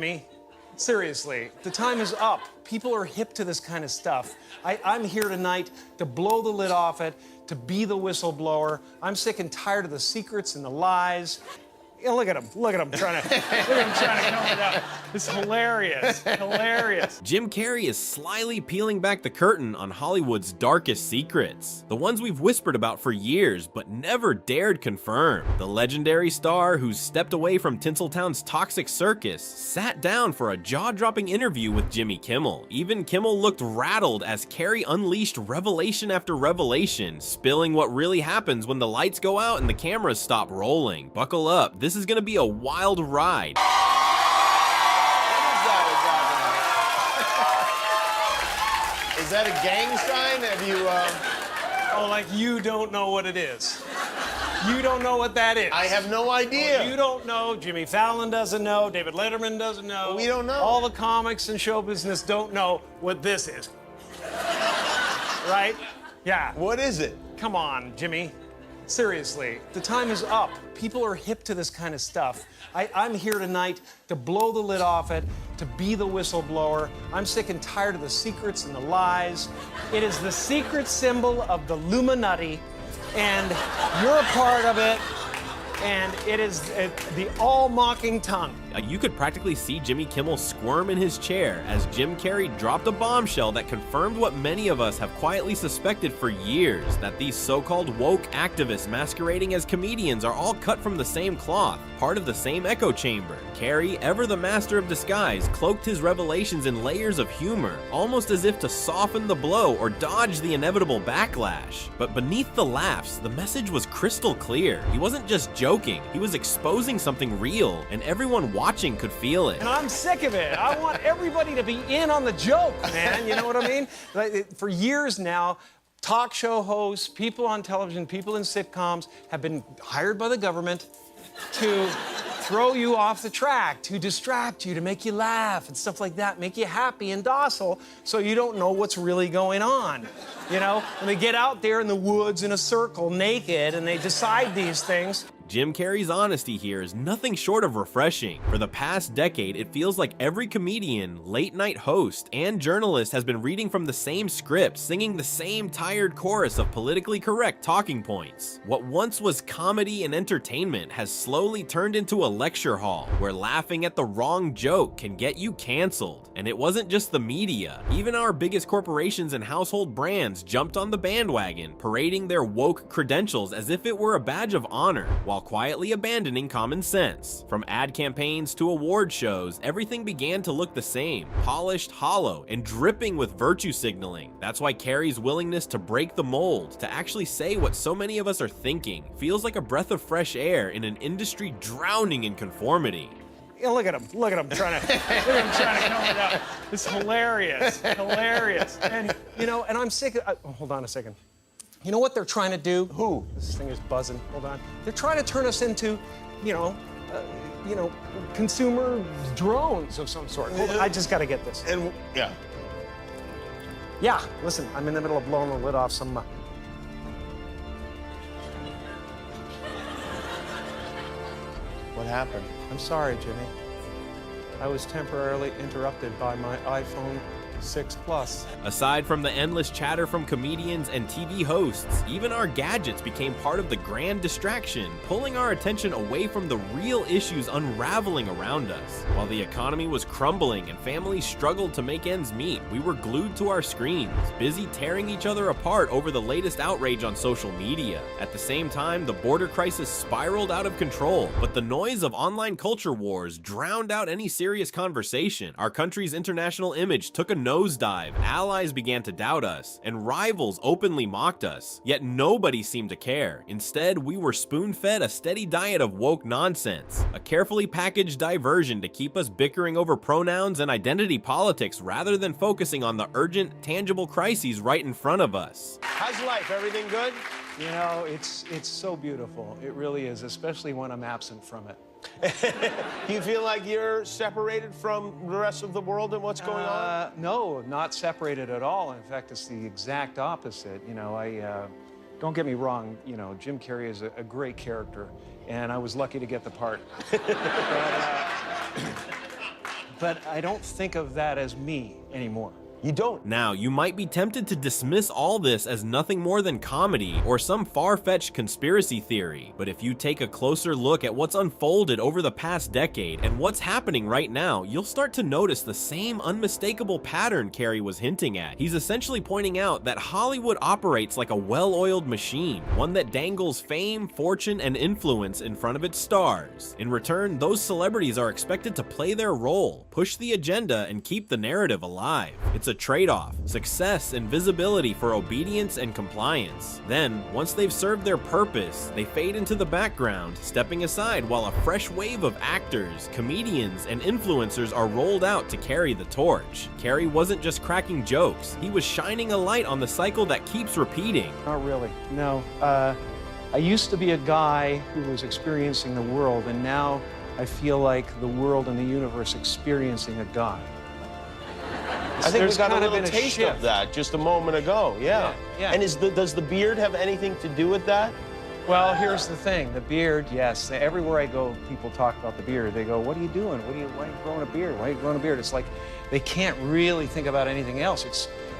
Me? Seriously, the time is up. People are hip to this kind of stuff. I'm here tonight to blow the lid off it, to be the whistleblower. I'm sick and tired of the secrets and the lies. You know, look at him trying to come it up. It's hilarious, hilarious. Jim Carrey is slyly peeling back the curtain on Hollywood's darkest secrets. The ones we've whispered about for years, but never dared confirm. The legendary star who's stepped away from Tinseltown's toxic circus sat down for a jaw-dropping interview with Jimmy Kimmel. Even Kimmel looked rattled as Carrey unleashed revelation after revelation, spilling what really happens when the lights go out and the cameras stop rolling. Buckle up. This is gonna be a wild ride. What is that? Is that a gang sign? Have you, Oh, like you don't know what it is. You don't know what that is. I have no idea. Well, you don't know. Jimmy Fallon doesn't know. David Letterman doesn't know. We don't know. All the comics and show business don't know what this is. Right? Yeah. What is it? Come on, Jimmy. Seriously, the time is up. People are hip to this kind of stuff. I'm here tonight to blow the lid off it, to be the whistleblower. I'm sick and tired of the secrets and the lies. It is the secret symbol of the Illuminati, and you're a part of it, and it is the all-mocking tongue. You could practically see Jimmy Kimmel squirm in his chair as Jim Carrey dropped a bombshell that confirmed what many of us have quietly suspected for years, that these so-called woke activists masquerading as comedians are all cut from the same cloth, part of the same echo chamber. Carrey, ever the master of disguise, cloaked his revelations in layers of humor, almost as if to soften the blow or dodge the inevitable backlash. But beneath the laughs, the message was crystal clear. He wasn't just joking, he was exposing something real, and everyone watching could feel it. And I'm sick of it. I want everybody to be in on the joke, man. You know what I mean? Like, for years now, talk show hosts, people on television, people in sitcoms have been hired by the government to throw you off the track, to distract you, to make you laugh and stuff like that, make you happy and docile so you don't know what's really going on. You know, when they get out there in the woods in a circle naked and they decide these things. Jim Carrey's honesty here is nothing short of refreshing. For the past decade, it feels like every comedian, late-night host, and journalist has been reading from the same script, singing the same tired chorus of politically correct talking points. What once was comedy and entertainment has slowly turned into a lecture hall, where laughing at the wrong joke can get you canceled. And it wasn't just the media. Even our biggest corporations and household brands jumped on the bandwagon, parading their woke credentials as if it were a badge of honor, while quietly abandoning common sense. From ad campaigns to award shows, everything began to look the same, polished, hollow, and dripping with virtue signaling. That's why Carrey's willingness to break the mold, to actually say what so many of us are thinking, feels like a breath of fresh air in an industry drowning in conformity. You know, look at him trying to come it up. It's hilarious, hilarious. And, you know, and I'm sick of, hold on a second. You know what they're trying to do? Who? This thing is buzzing. Hold on. They're trying to turn us into, you know, consumer drones of some sort. Hold on, I just got to get this. And, yeah. Yeah, listen, I'm in the middle of blowing the lid off some... What happened? I'm sorry, Jimmy. I was temporarily interrupted by my iPhone 6 Plus. Aside from the endless chatter from comedians and TV hosts, even our gadgets became part of the grand distraction, pulling our attention away from the real issues unraveling around us. While the economy was crumbling and families struggled to make ends meet, we were glued to our screens, busy tearing each other apart over the latest outrage on social media. At the same time, the border crisis spiraled out of control, but the noise of online culture wars drowned out any serious conversation. Our country's international image took a nosedive, allies began to doubt us, and rivals openly mocked us. Yet nobody seemed to care. Instead, we were spoon-fed a steady diet of woke nonsense, a carefully packaged diversion to keep us bickering over pronouns and identity politics rather than focusing on the urgent, tangible crises right in front of us. How's life? Everything good? You know, it's so beautiful. It really is, especially when I'm absent from it. Do you feel like you're separated from the rest of the world and what's going on? No, not separated at all. In fact, it's the exact opposite. You know, don't get me wrong, you know, Jim Carrey is a great character, and I was lucky to get the part. but I don't think of that as me anymore. You don't. Now, you might be tempted to dismiss all this as nothing more than comedy or some far-fetched conspiracy theory, but if you take a closer look at what's unfolded over the past decade and what's happening right now, you'll start to notice the same unmistakable pattern Carrey was hinting at. He's essentially pointing out that Hollywood operates like a well-oiled machine, one that dangles fame, fortune, and influence in front of its stars. In return, those celebrities are expected to play their role, push the agenda, and keep the narrative alive. It's a trade-off: success and visibility for obedience and compliance. Then, once they've served their purpose, they fade into the background, stepping aside while a fresh wave of actors, comedians, and influencers are rolled out to carry the torch. Carrey wasn't just cracking jokes, he was shining a light on the cycle that keeps repeating. Not really, no. I used to be a guy who was experiencing the world, and now I feel like the world and the universe experiencing a God. I think we There's got a kind of little been a taste shift. of that just a moment ago, yeah. Yeah. And does the beard have anything to do with that? Well, here's the thing, the beard, yes. Everywhere I go, people talk about the beard. They go, what are you doing? Why are you growing a beard? Why are you growing a beard? It's like they can't really think about anything else.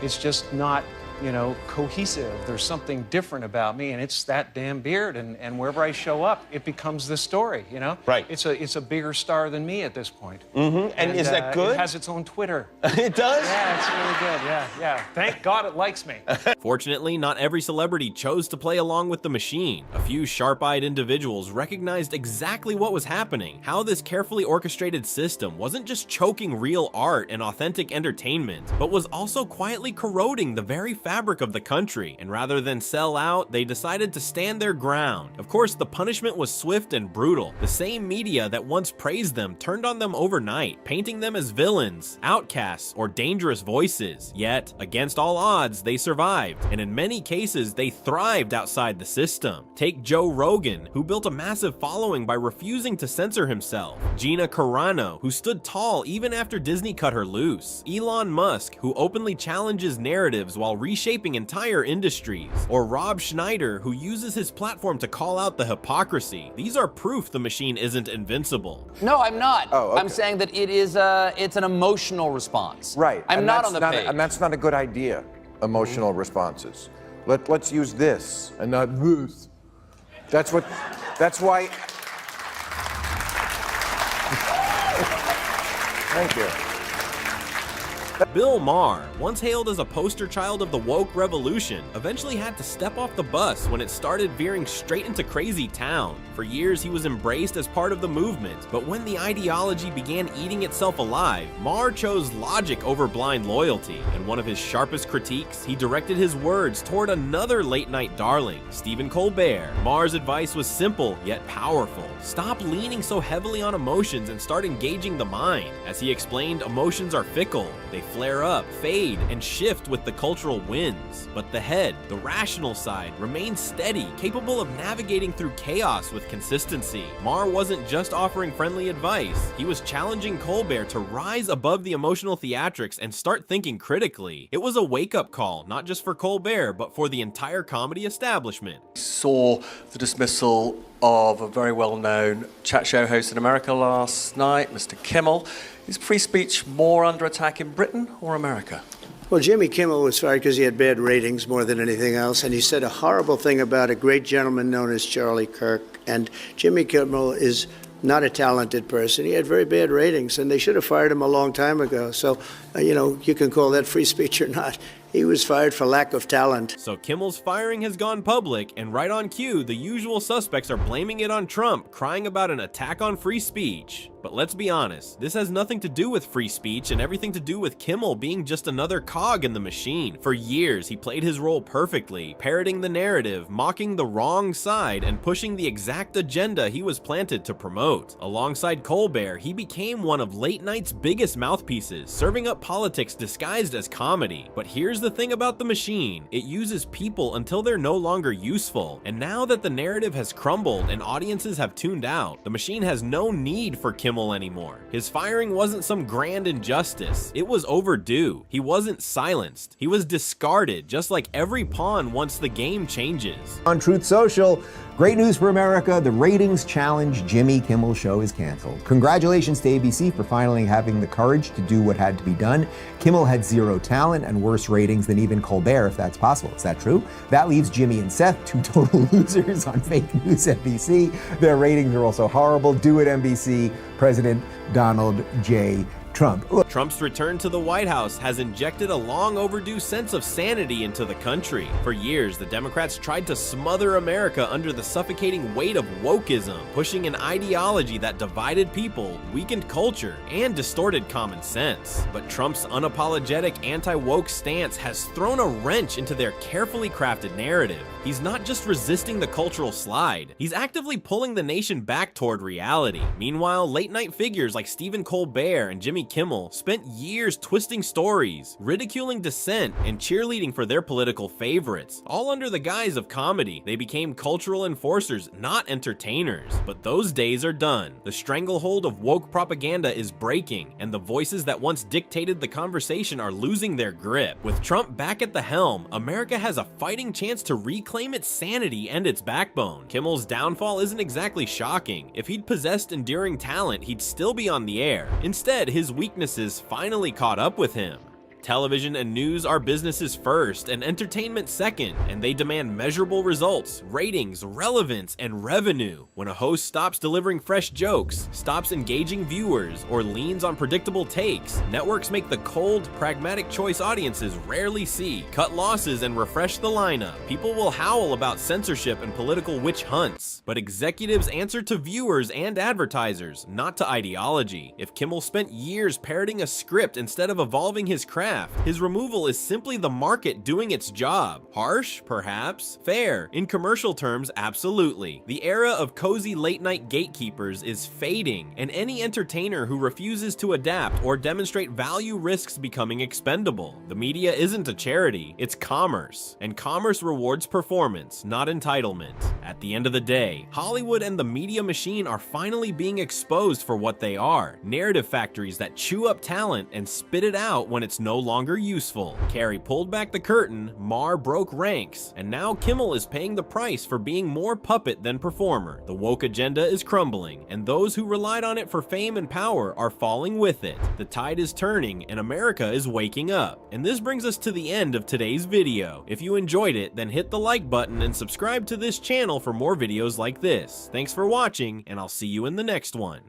It's just not, you know, cohesive. There's something different about me, and it's that damn beard. And wherever I show up, it becomes this story, you know? Right. It's a bigger star than me at this point. Mm-hmm. And is that good? It has its own Twitter. It does? Yeah, it's really good. Yeah. Thank God it likes me. Fortunately, not every celebrity chose to play along with the machine. A few sharp-eyed individuals recognized exactly what was happening, how this carefully orchestrated system wasn't just choking real art and authentic entertainment, but was also quietly corroding the very fabric of the country, and rather than sell out, they decided to stand their ground. Of course, the punishment was swift and brutal. The same media that once praised them turned on them overnight, painting them as villains, outcasts, or dangerous voices. Yet, against all odds, they survived, and in many cases, they thrived outside the system. Take Joe Rogan, who built a massive following by refusing to censor himself. Gina Carano, who stood tall even after Disney cut her loose. Elon Musk, who openly challenges narratives while reshaping entire industries. Or Rob Schneider, who uses his platform to call out the hypocrisy. These are proof the machine isn't invincible. No, I'm not. Oh, okay. I'm saying that it is it's an emotional response. Right. I'm and not that's on the page. And that's not a good idea, emotional responses. Let's use this and not this. That's why. Thank you. Bill Maher, once hailed as a poster child of the woke revolution, eventually had to step off the bus when it started veering straight into crazy town. For years, he was embraced as part of the movement, but when the ideology began eating itself alive, Maher chose logic over blind loyalty. In one of his sharpest critiques, he directed his words toward another late-night darling, Stephen Colbert. Maher's advice was simple, yet powerful. Stop leaning so heavily on emotions and start engaging the mind. As he explained, emotions are fickle. They flare up, fade, and shift with the cultural winds. But the head, the rational side, remains steady, capable of navigating through chaos with consistency. Maher wasn't just offering friendly advice, he was challenging Colbert to rise above the emotional theatrics and start thinking critically. It was a wake-up call, not just for Colbert, but for the entire comedy establishment. Saw the dismissal of a very well-known chat show host in America last night, Mr. Kimmel. Is free speech more under attack in Britain or America? Well, Jimmy Kimmel was fired because he had bad ratings more than anything else, and he said a horrible thing about a great gentleman known as Charlie Kirk. And Jimmy Kimmel is not a talented person. He had very bad ratings, and they should have fired him a long time ago. So, you can call that free speech or not. He was fired for lack of talent. So Kimmel's firing has gone public, and right on cue, the usual suspects are blaming it on Trump, crying about an attack on free speech. But let's be honest, this has nothing to do with free speech and everything to do with Kimmel being just another cog in the machine. For years, he played his role perfectly, parroting the narrative, mocking the wrong side, and pushing the exact agenda he was planted to promote. Alongside Colbert, he became one of late night's biggest mouthpieces, serving up politics disguised as comedy. But here's the thing about the machine, it uses people until they're no longer useful. And now that the narrative has crumbled and audiences have tuned out, the machine has no need for Kimmel anymore. His firing wasn't some grand injustice, it was overdue. He wasn't silenced, he was discarded, just like every pawn once the game changes. On Truth Social, Great news for America, the ratings challenge Jimmy Kimmel show is canceled. Congratulations to ABC for finally having the courage to do what had to be done. Kimmel had zero talent and worse ratings than even Colbert, if that's possible. Is that true? That leaves Jimmy and Seth, two total losers on fake news NBC. Their ratings are also horrible. Do it, NBC. President Donald J. Trump. Look. Trump's return to the White House has injected a long overdue sense of sanity into the country. For years, the Democrats tried to smother America under the suffocating weight of wokeism, pushing an ideology that divided people, weakened culture, and distorted common sense. But Trump's unapologetic anti-woke stance has thrown a wrench into their carefully crafted narrative. He's not just resisting the cultural slide, he's actively pulling the nation back toward reality. Meanwhile, late-night figures like Stephen Colbert and Jimmy Kimmel spent years twisting stories, ridiculing dissent, and cheerleading for their political favorites, all under the guise of comedy. They became cultural enforcers, not entertainers. But those days are done. The stranglehold of woke propaganda is breaking, and the voices that once dictated the conversation are losing their grip. With Trump back at the helm, America has a fighting chance to reclaim its sanity and its backbone. Kimmel's downfall isn't exactly shocking. If he'd possessed enduring talent, he'd still be on the air. Instead, his weaknesses finally caught up with him. Television and news are businesses first and entertainment second, and they demand measurable results, ratings, relevance, and revenue. When a host stops delivering fresh jokes, stops engaging viewers, or leans on predictable takes, networks make the cold, pragmatic choice audiences rarely see. Cut losses and refresh the lineup. People will howl about censorship and political witch hunts, but executives answer to viewers and advertisers, not to ideology. If Kimmel spent years parroting a script instead of evolving his craft, his removal is simply the market doing its job. Harsh? Perhaps. Fair? In commercial terms, absolutely. The era of cozy late-night gatekeepers is fading, and any entertainer who refuses to adapt or demonstrate value risks becoming expendable. The media isn't a charity, it's commerce, and commerce rewards performance, not entitlement. At the end of the day, Hollywood and the media machine are finally being exposed for what they are: narrative factories that chew up talent and spit it out when it's no longer useful. Carrey pulled back the curtain, Maher broke ranks, and now Kimmel is paying the price for being more puppet than performer. The woke agenda is crumbling, and those who relied on it for fame and power are falling with it. The tide is turning, and America is waking up. And this brings us to the end of today's video. If you enjoyed it, then hit the like button and subscribe to this channel for more videos like this. Thanks for watching, and I'll see you in the next one.